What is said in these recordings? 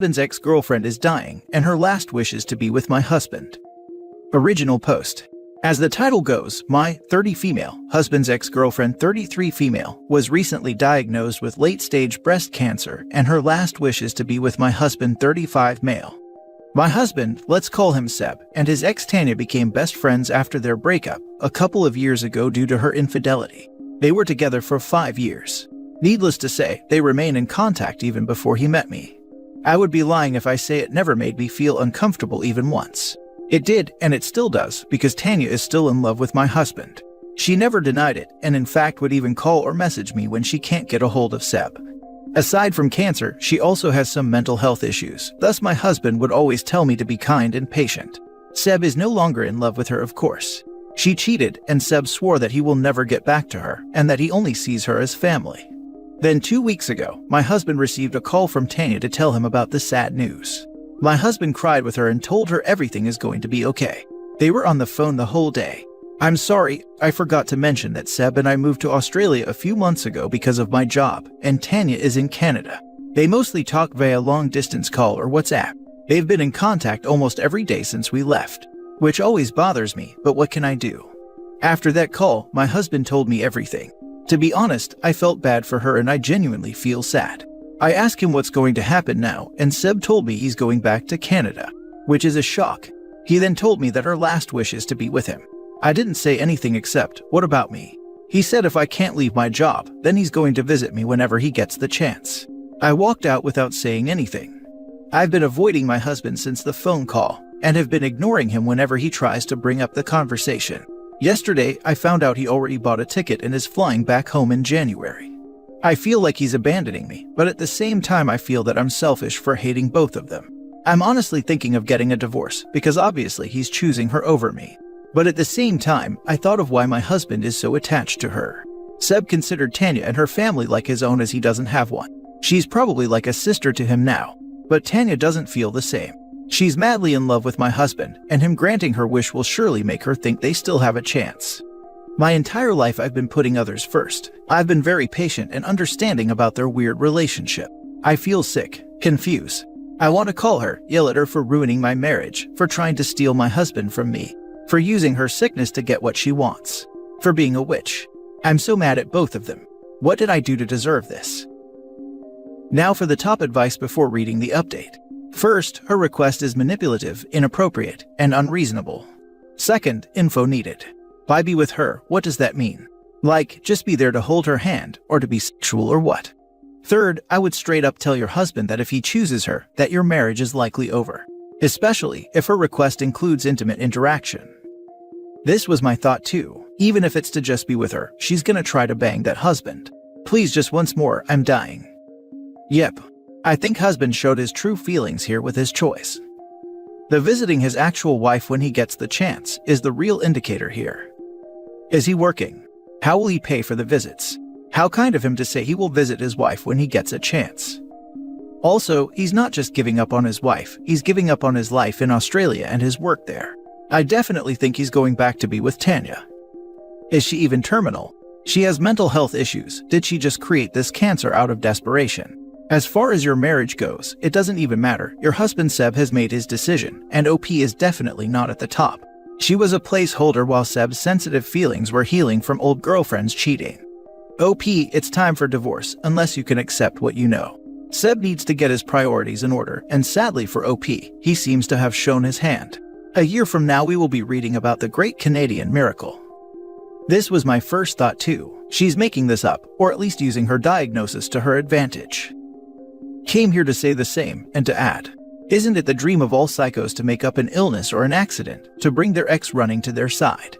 husband's ex-girlfriend is dying, and her last wish is to be with my husband. Original post. As the title goes, my 30 female husband's ex-girlfriend 33 female was recently diagnosed with late-stage breast cancer, and her last wish is to be with my husband 35 male. My husband, let's call him Seb, and his ex Tanya became best friends after their breakup a couple of years ago due to her infidelity. They were together for 5 years. Needless to say, they remain in contact even before he met me. I would be lying if I say it never made me feel uncomfortable even once. It did, and it still does, because Tanya is still in love with my husband. She never denied it, and in fact would even call or message me when she can't get a hold of Seb. Aside from cancer, she also has some mental health issues, thus my husband would always tell me to be kind and patient. Seb is no longer in love with her, of course. She cheated, and Seb swore that he will never get back to her, and that he only sees her as family. Then 2 weeks ago, my husband received a call from Tanya to tell him about the sad news. My husband cried with her and told her everything is going to be okay. They were on the phone the whole day. I'm sorry, I forgot to mention that Seb and I moved to Australia a few months ago because of my job, and Tanya is in Canada. They mostly talk via long-distance call or WhatsApp. They've been in contact almost every day since we left, which always bothers me, but what can I do? After that call, my husband told me everything. To be honest, I felt bad for her and I genuinely feel sad. I asked him what's going to happen now, and Seb told me he's going back to Canada, which is a shock. He then told me that her last wish is to be with him. I didn't say anything except, what about me? He said if I can't leave my job, then he's going to visit me whenever he gets the chance. I walked out without saying anything. I've been avoiding my husband since the phone call, and have been ignoring him whenever he tries to bring up the conversation. Yesterday, I found out he already bought a ticket and is flying back home in January. I feel like he's abandoning me, but at the same time I feel that I'm selfish for hating both of them. I'm honestly thinking of getting a divorce, because obviously he's choosing her over me. But at the same time, I thought of why my husband is so attached to her. Seb considered Tanya and her family like his own as he doesn't have one. She's probably like a sister to him now, but Tanya doesn't feel the same. She's madly in love with my husband, and him granting her wish will surely make her think they still have a chance. My entire life I've been putting others first. I've been very patient and understanding about their weird relationship. I feel sick, confused. I want to call her, yell at her for ruining my marriage, for trying to steal my husband from me, for using her sickness to get what she wants, for being a witch. I'm so mad at both of them. What did I do to deserve this? Now for the top advice before reading the update. First, her request is manipulative, inappropriate, and unreasonable. Second, info needed. By be with her, what does that mean? Like, just be there to hold her hand, or to be sexual or what? Third, I would straight up tell your husband that if he chooses her, that your marriage is likely over. Especially if her request includes intimate interaction. This was my thought too. Even if it's to just be with her, she's gonna try to bang that husband. Please just once more, I'm dying. Yep. I think husband showed his true feelings here with his choice. The visiting his actual wife when he gets the chance is the real indicator here. Is he working? How will he pay for the visits? How kind of him to say he will visit his wife when he gets a chance. Also, he's not just giving up on his wife, he's giving up on his life in Australia and his work there. I definitely think he's going back to be with Tanya. Is she even terminal? She has mental health issues. Did she just create this cancer out of desperation? As far as your marriage goes, it doesn't even matter. Your husband Seb has made his decision, and OP is definitely not at the top. She was a placeholder while Seb's sensitive feelings were healing from old girlfriends cheating. OP, it's time for divorce, unless you can accept what you know. Seb needs to get his priorities in order, and sadly for OP, he seems to have shown his hand. A year from now we will be reading about the Great Canadian Miracle. This was my first thought too. She's making this up, or at least using her diagnosis to her advantage. Came here to say the same, and to add, isn't it the dream of all psychos to make up an illness or an accident, to bring their ex running to their side?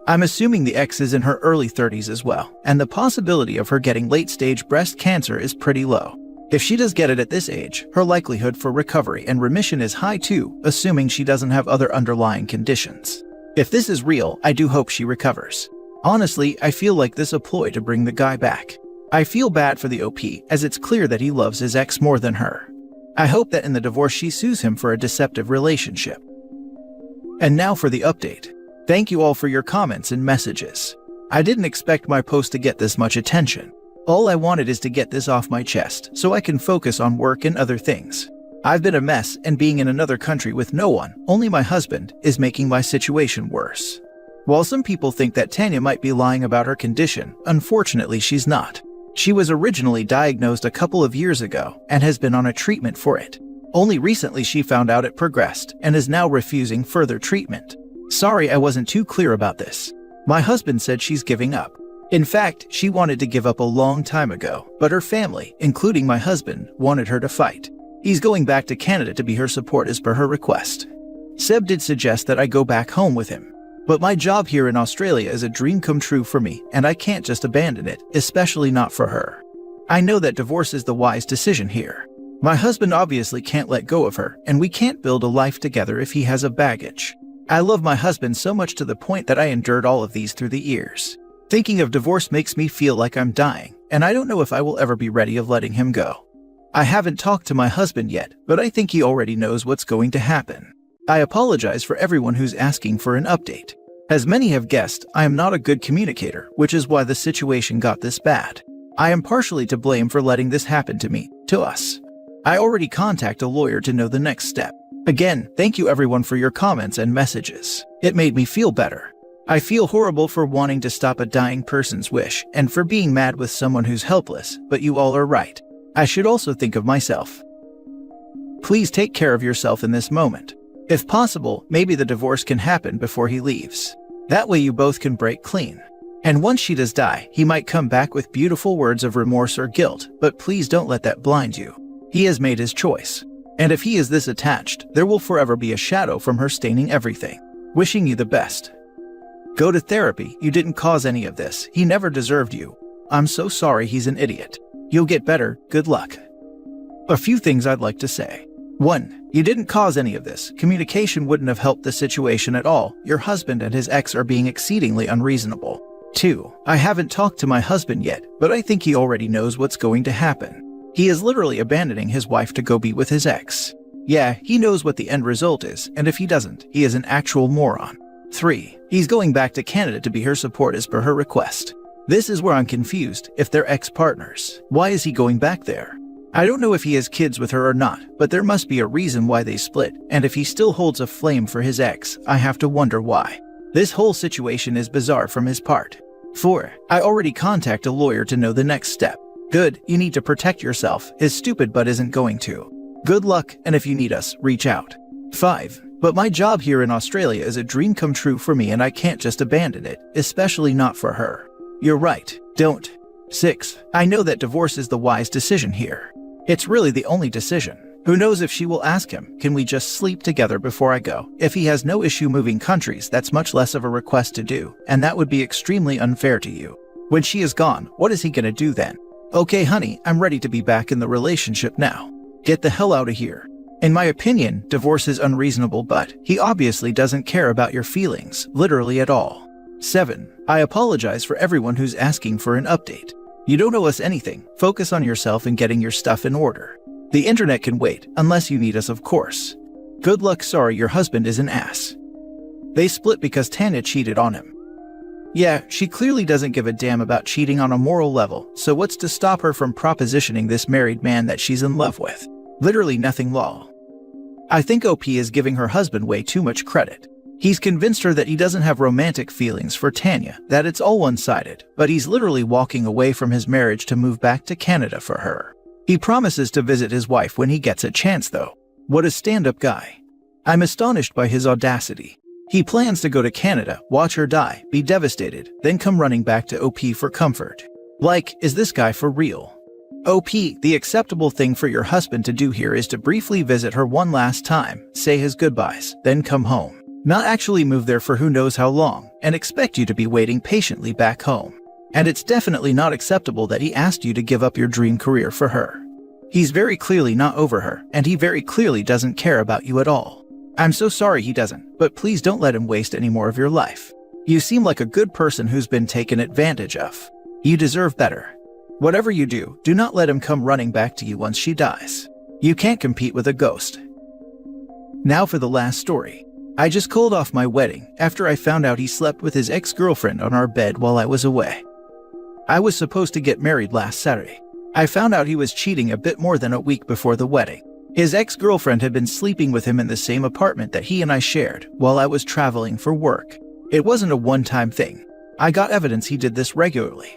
I'm assuming the ex is in her early 30s as well, and the possibility of her getting late-stage breast cancer is pretty low. If she does get it at this age, her likelihood for recovery and remission is high too, assuming she doesn't have other underlying conditions. If this is real, I do hope she recovers. Honestly, I feel like this a ploy to bring the guy back. I feel bad for the OP, as it's clear that he loves his ex more than her. I hope that in the divorce she sues him for a deceptive relationship. And now for the update. Thank you all for your comments and messages. I didn't expect my post to get this much attention. All I wanted is to get this off my chest, so I can focus on work and other things. I've been a mess, and being in another country with no one, only my husband, is making my situation worse. While some people think that Tanya might be lying about her condition, unfortunately she's not. She was originally diagnosed a couple of years ago and has been on a treatment for it. Only recently she found out it progressed and is now refusing further treatment. Sorry I wasn't too clear about this. My husband said she's giving up. In fact, she wanted to give up a long time ago, but her family, including my husband, wanted her to fight. He's going back to Canada to be her support as per her request. Seb did suggest that I go back home with him. But my job here in Australia is a dream come true for me, and I can't just abandon it, especially not for her. I know that divorce is the wise decision here. My husband obviously can't let go of her, and we can't build a life together if he has a baggage. I love my husband so much to the point that I endured all of these through the years. Thinking of divorce makes me feel like I'm dying, and I don't know if I will ever be ready of letting him go. I haven't talked to my husband yet, but I think he already knows what's going to happen. I apologize for everyone who's asking for an update. As many have guessed, I am not a good communicator, which is why the situation got this bad. I am partially to blame for letting this happen to me, to us. I already contact a lawyer to know the next step. Again, thank you everyone for your comments and messages. It made me feel better. I feel horrible for wanting to stop a dying person's wish and for being mad with someone who's helpless, but you all are right. I should also think of myself. Please take care of yourself in this moment. If possible, maybe the divorce can happen before he leaves. That way you both can break clean. And once she does die, he might come back with beautiful words of remorse or guilt, but please don't let that blind you. He has made his choice. And if he is this attached, there will forever be a shadow from her staining everything. Wishing you the best. Go to therapy, you didn't cause any of this, he never deserved you. I'm so sorry he's an idiot. You'll get better, good luck. A few things I'd like to say. 1. You didn't cause any of this. Communication wouldn't have helped the situation at all. Your husband and his ex are being exceedingly unreasonable. 2. I haven't talked to my husband yet, but I think he already knows what's going to happen. He is literally abandoning his wife to go be with his ex. Yeah, he knows what the end result is, and if he doesn't, he is an actual moron. 3. He's going back to Canada to be her support as per her request. This is where I'm confused. If they're ex-partners, why is he going back there? I don't know if he has kids with her or not, but there must be a reason why they split, and if he still holds a flame for his ex, I have to wonder why. This whole situation is bizarre from his part. 4. I already contact a lawyer to know the next step. Good, you need to protect yourself. His stupid butt isn't going to. Good luck, and if you need us, reach out. 5. But my job here in Australia is a dream come true for me and I can't just abandon it, especially not for her. You're right, don't. 6. I know that divorce is the wise decision here. It's really the only decision. Who knows if she will ask him, can we just sleep together before I go? If he has no issue moving countries, that's much less of a request to do, and that would be extremely unfair to you. When she is gone, what is he gonna do then? Okay honey, I'm ready to be back in the relationship now. Get the hell out of here. In my opinion, divorce is unreasonable, but he obviously doesn't care about your feelings, literally at all. 7. I apologize for everyone who's asking for an update. You don't owe us anything. Focus on yourself and getting your stuff in order. The internet can wait, unless you need us of course. Good luck. Sorry your husband is an ass. They split because Tanya cheated on him. Yeah, she clearly doesn't give a damn about cheating on a moral level, so what's to stop her from propositioning this married man that she's in love with? Literally nothing law. I think OP is giving her husband way too much credit. He's convinced her that he doesn't have romantic feelings for Tanya, that it's all one-sided, but he's literally walking away from his marriage to move back to Canada for her. He promises to visit his wife when he gets a chance though. What a stand-up guy. I'm astonished by his audacity. He plans to go to Canada, watch her die, be devastated, then come running back to OP for comfort. Like, is this guy for real? OP, the acceptable thing for your husband to do here is to briefly visit her one last time, say his goodbyes, then come home. Not actually move there for who knows how long, and expect you to be waiting patiently back home. And it's definitely not acceptable that he asked you to give up your dream career for her. He's very clearly not over her, and he very clearly doesn't care about you at all. I'm so sorry he doesn't, but please don't let him waste any more of your life. You seem like a good person who's been taken advantage of. You deserve better. Whatever you do, do not let him come running back to you once she dies. You can't compete with a ghost. Now for the last story. I just called off my wedding after I found out he slept with his ex-girlfriend on our bed while I was away. I was supposed to get married last Saturday. I found out he was cheating a bit more than a week before the wedding. His ex-girlfriend had been sleeping with him in the same apartment that he and I shared while I was traveling for work. It wasn't a one-time thing. I got evidence he did this regularly.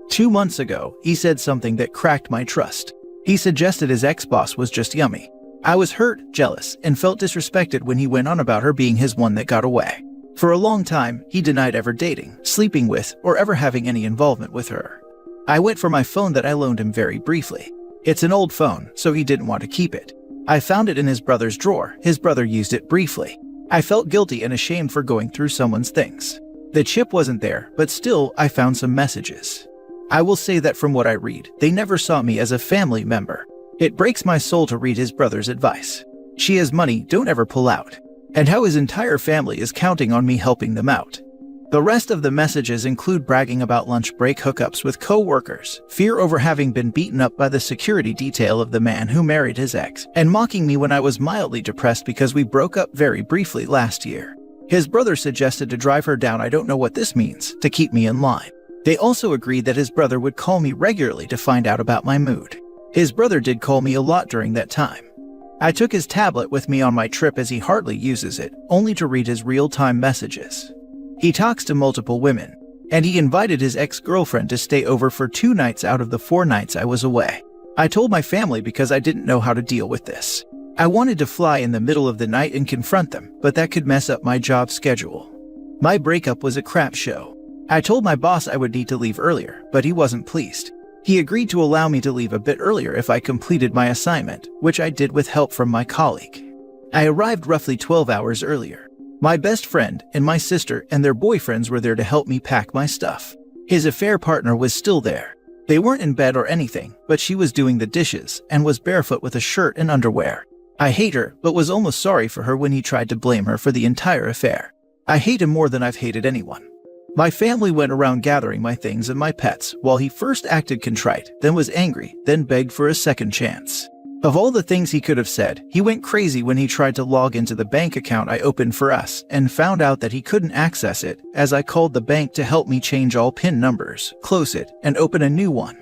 2 months ago, he said something that cracked my trust. He suggested his ex-boss was just yummy. I was hurt, jealous, and felt disrespected when he went on about her being his one that got away. For a long time, he denied ever dating, sleeping with, or ever having any involvement with her. I went for my phone that I loaned him very briefly. It's an old phone, so he didn't want to keep it. I found it in his brother's drawer. His brother used it briefly. I felt guilty and ashamed for going through someone's things. The chip wasn't there, but still, I found some messages. I will say that from what I read, they never saw me as a family member. It breaks my soul to read his brother's advice. She has money, don't ever pull out. And how his entire family is counting on me helping them out. The rest of the messages include bragging about lunch break hookups with co-workers, fear over having been beaten up by the security detail of the man who married his ex, and mocking me when I was mildly depressed because we broke up very briefly last year. His brother suggested to drive her down, I don't know what this means, to keep me in line. They also agreed that his brother would call me regularly to find out about my mood. His brother did call me a lot during that time. I took his tablet with me on my trip as he hardly uses it, only to read his real-time messages. He talks to multiple women, and he invited his ex-girlfriend to stay over for 2 nights out of the 4 nights I was away. I told my family because I didn't know how to deal with this. I wanted to fly in the middle of the night and confront them, but that could mess up my job schedule. My breakup was a crap show. I told my boss I would need to leave earlier, but he wasn't pleased. He agreed to allow me to leave a bit earlier if I completed my assignment, which I did with help from my colleague. I arrived roughly 12 hours earlier. My best friend and my sister and their boyfriends were there to help me pack my stuff. His affair partner was still there. They weren't in bed or anything, but she was doing the dishes and was barefoot with a shirt and underwear. I hate her, but was almost sorry for her when he tried to blame her for the entire affair. I hate him more than I've hated anyone. My family went around gathering my things and my pets while he first acted contrite, then was angry, then begged for a second chance. Of all the things he could have said, he went crazy when he tried to log into the bank account I opened for us and found out that he couldn't access it as I called the bank to help me change all PIN numbers, close it, and open a new one.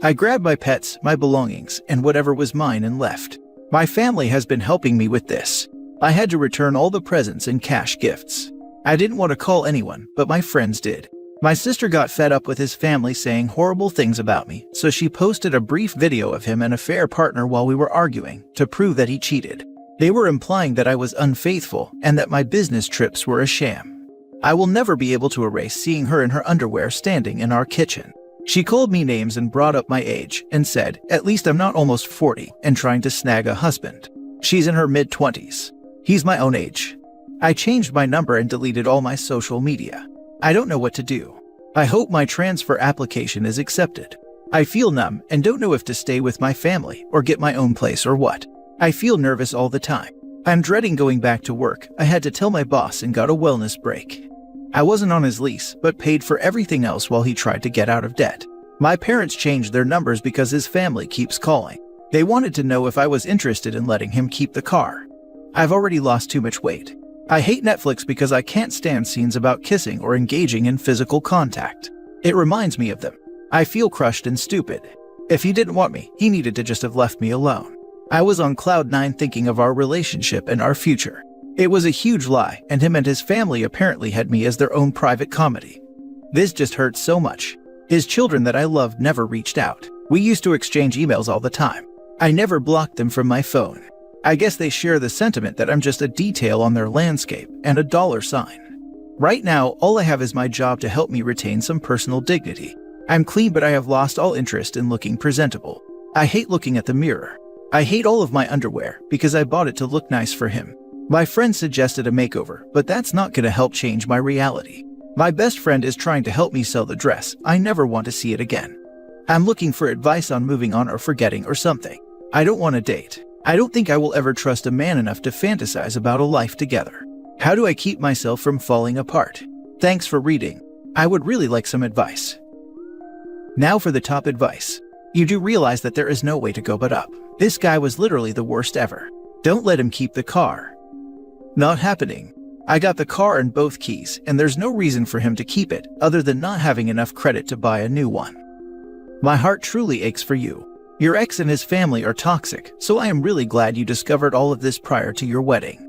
I grabbed my pets, my belongings, and whatever was mine and left. My family has been helping me with this. I had to return all the presents and cash gifts. I didn't want to call anyone, but my friends did. My sister got fed up with his family saying horrible things about me, so she posted a brief video of him and affair partner while we were arguing to prove that he cheated. They were implying that I was unfaithful and that my business trips were a sham. I will never be able to erase seeing her in her underwear standing in our kitchen. She called me names and brought up my age and said, at least I'm not almost 40 and trying to snag a husband. She's in her mid-20s. He's my own age. I changed my number and deleted all my social media. I don't know what to do. I hope my transfer application is accepted. I feel numb and don't know if to stay with my family or get my own place or what. I feel nervous all the time. I'm dreading going back to work. I had to tell my boss and got a wellness break. I wasn't on his lease, but paid for everything else while he tried to get out of debt. My parents changed their numbers because his family keeps calling. They wanted to know if I was interested in letting him keep the car. I've already lost too much weight. I hate Netflix because I can't stand scenes about kissing or engaging in physical contact. It reminds me of them. I feel crushed and stupid. If he didn't want me, he needed to just have left me alone. I was on cloud 9 thinking of our relationship and our future. It was a huge lie, and him and his family apparently had me as their own private comedy. This just hurts so much. His children that I loved never reached out. We used to exchange emails all the time. I never blocked them from my phone. I guess they share the sentiment that I'm just a detail on their landscape and a $sign. Right now, all I have is my job to help me retain some personal dignity. I'm clean, but I have lost all interest in looking presentable. I hate looking at the mirror. I hate all of my underwear because I bought it to look nice for him. My friend suggested a makeover, but that's not going to help change my reality. My best friend is trying to help me sell the dress. I never want to see it again. I'm looking for advice on moving on or forgetting or something. I don't want to date. I don't think I will ever trust a man enough to fantasize about a life together. How do I keep myself from falling apart? Thanks for reading. I would really like some advice. Now for the top advice. You do realize that there is no way to go but up. This guy was literally the worst ever. Don't let him keep the car. Not happening. I got the car and both keys, and there's no reason for him to keep it other than not having enough credit to buy a new one. My heart truly aches for you. Your ex and his family are toxic, so I am really glad you discovered all of this prior to your wedding.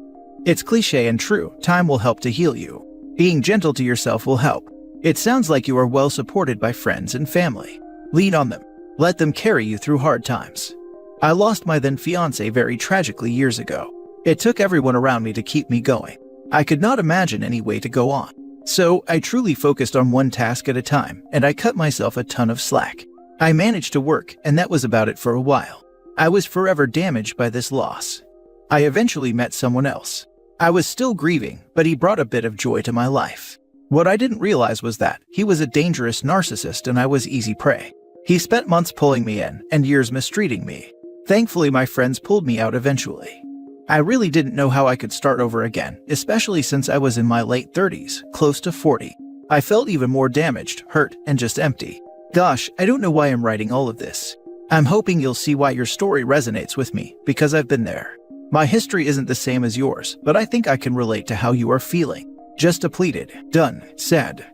It's cliche and true, time will help to heal you. Being gentle to yourself will help. It sounds like you are well supported by friends and family. Lean on them. Let them carry you through hard times. I lost my then fiancé very tragically years ago. It took everyone around me to keep me going. I could not imagine any way to go on. So I truly focused on one task at a time, and I cut myself a ton of slack. I managed to work, and that was about it for a while. I was forever damaged by this loss. I eventually met someone else. I was still grieving, but he brought a bit of joy to my life. What I didn't realize was that he was a dangerous narcissist and I was easy prey. He spent months pulling me in and years mistreating me. Thankfully, my friends pulled me out eventually. I really didn't know how I could start over again, especially since I was in my late 30s, close to 40. I felt even more damaged, hurt, and just empty. Gosh, I don't know why I'm writing all of this. I'm hoping you'll see why your story resonates with me, because I've been there. My history isn't the same as yours, but I think I can relate to how you are feeling. Just depleted, done, sad.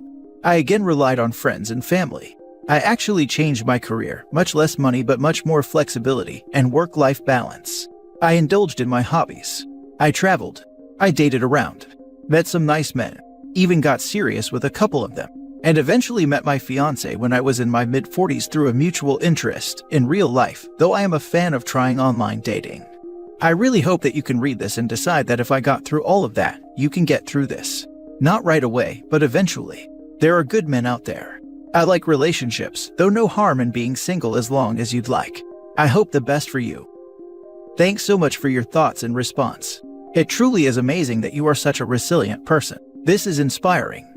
I again relied on friends and family. I actually changed my career, much less money but much more flexibility and work-life balance. I indulged in my hobbies. I traveled. I dated around. Met some nice men. Even got serious with a couple of them. And eventually met my fiancé when I was in my mid-40s through a mutual interest in real life, though I am a fan of trying online dating. I really hope that you can read this and decide that if I got through all of that, you can get through this. Not right away, but eventually. There are good men out there. I like relationships, though no harm in being single as long as you'd like. I hope the best for you. Thanks so much for your thoughts and response. It truly is amazing that you are such a resilient person. This is inspiring.